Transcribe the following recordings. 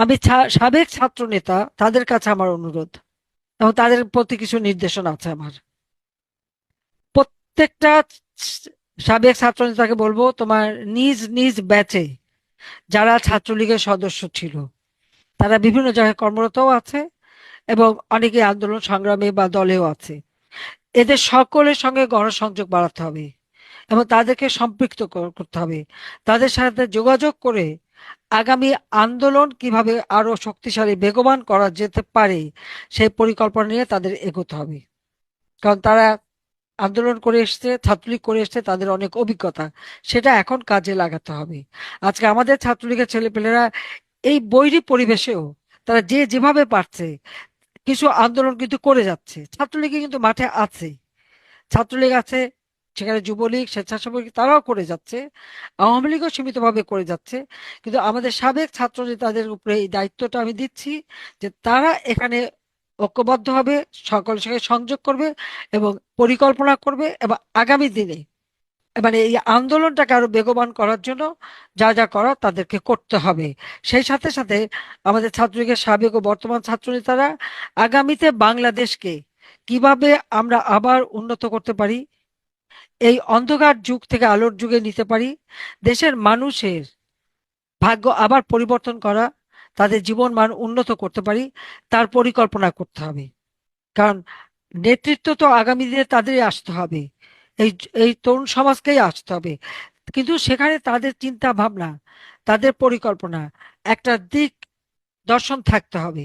আমি সাবেক ছাত্র নেতা, তাদের কাছে আমার অনুরোধ এবং তাদের প্রতি কিছু নির্দেশনা আছে আমার। প্রত্যেকটা সাবেক ছাত্র নেতাকে বলবো, তোমার নিজ নিজ ব্যাচে যারা ছাত্রলীগের সদস্য ছিল, তারা বিভিন্ন জায়গায় কর্মরতও আছে এবং অনেকে আন্দোলন সংগ্রামে বা দলেও আছে। এদের সকলের সঙ্গে গণসংযোগ বাড়াতে হবে এবং তাদেরকে সম্পৃক্ত করতে হবে। তাদের সাথে যোগাযোগ করে আগামী আন্দোলন কিভাবে আরো শক্তিশালী বেগবান করা যেতে পারে সেই পরিকল্পনা নিয়ে তাদের এগোতে হবে। কারণ তারা আন্দোলন করে এসছে, ছাত্রলীগ করে এসছে, তাদের অনেক অভিজ্ঞতা, সেটা এখন কাজে লাগাতে হবে। আজকে আমাদের ছাত্রলীগের ছেলেপেলেরা এই বৈরী পরিবেশেও তারা যে যেভাবে পারছে কিছু আন্দোলন কিন্তু করে যাচ্ছে। ছাত্রলীগে কিন্তু মাঠে আছে, ছাত্রলীগ আছে, সেখানে যুবলীগ, স্বেচ্ছাসেবক তারাও করে যাচ্ছে, আওয়ামী লীগও সীমিতভাবে করে যাচ্ছে। কিন্তু আমাদের সাবেক ছাত্র নেতাদের উপরে এই দায়িত্বটা আমি দিচ্ছি যে তারা এখানে ঐক্যবদ্ধ হবে, সকলের সঙ্গে সংযোগ করবে এবং পরিকল্পনা করবে এবং আগামী দিনে মানে এই আন্দোলনটাকে আরো বেগবান করার জন্য যা যা করার তাদেরকে করতে হবে। সেই সাথে সাথে আমাদের ছাত্রলীগের সাবেক ও বর্তমান ছাত্রনেতারা আগামীতে বাংলাদেশকে কিভাবে আমরা আবার উন্নত করতে পারি, এই অন্ধকার যুগ থেকে আলোর যুগে নিতে পারি, দেশের মানুষের ভাগ্য আবার পরিবর্তন করা, তাদের জীবন মান উন্নত করতে পারি, তার পরিকল্পনা করতে হবে। কারণ নেতৃত্ব তো আগামী দিনে তাদেরই আসতে হবে, এই এই তরুণ সমাজকেই আসতে হবে। কিন্তু সেখানে তাদের চিন্তা ভাবনা, তাদের পরিকল্পনা, একটা দিক দর্শন থাকতে হবে।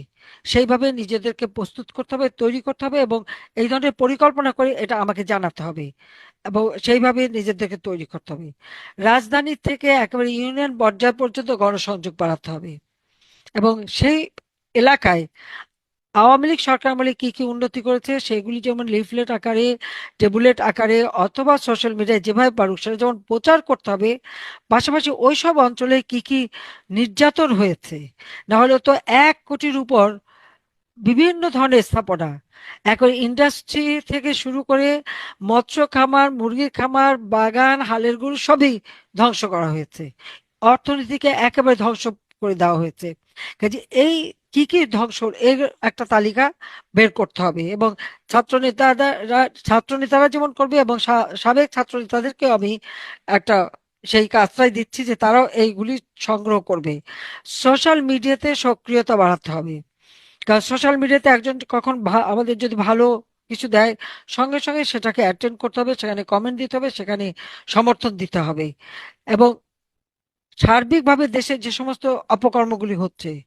সেইভাবে নিজেদেরকে প্রস্তুত করতে হবে, তৈরি করতে হবে এবং এই ধরনের পরিকল্পনা করে এটা আমাকে জানাতে হবে এবং সেইভাবে নিজেদেরকে তৈরি করতে হবে। রাজধানী থেকে একেবারে ইউনিয়ন পর্যায় পর্যন্ত গণসংযোগ বাড়াতে হবে এবং সেই এলাকায় আওয়ামী লীগ সরকার আমলে কি কি উন্নতি করেছে সেগুলি যেমন লিফলেট আকারে, টেবুলেট আকারে অথবা সোশ্যাল মিডিয়ায় যেভাবে পারুক সেটা যেমন প্রচার করতে হবে। পাশাপাশি ওই সব অঞ্চলে কি কি নির্যাতন হয়েছে, না হলে তো 1 কোটির উপর বিভিন্ন ধরনের স্থাপনা, এখন ইন্ডাস্ট্রি থেকে শুরু করে মৎস্য খামার, মুরগির খামার, বাগান, হালের গরু সবই ধ্বংস করা হয়েছে। অর্থনীতিকে একেবারে ধ্বংস করে দেওয়া হয়েছে। কাজে এই কি কি ধ্বংস, এর একটা তালিকা বের করতে হবে এবং ছাত্র নেতারা যেমন করবে এবং সাবেক ছাত্র নেতাদেরকেও আমি একটা সেই কাজটাই দিচ্ছি যে তারাও এইগুলি সংগ্রহ করবে। সোশ্যাল মিডিয়াতে সক্রিয়তা বাড়াতে হবে। কারণ সোশ্যাল মিডিয়াতে একজন কখন আমাদের যদি ভালো কিছু দেয়, সঙ্গে সঙ্গে সেটাকে অ্যাটেন্ড করতে হবে, সেখানে কমেন্ট দিতে হবে, সেখানে সমর্থন দিতে হবে এবং সার্বিকভাবে দেশে যে সমস্ত অপকর্মগুলি হচ্ছে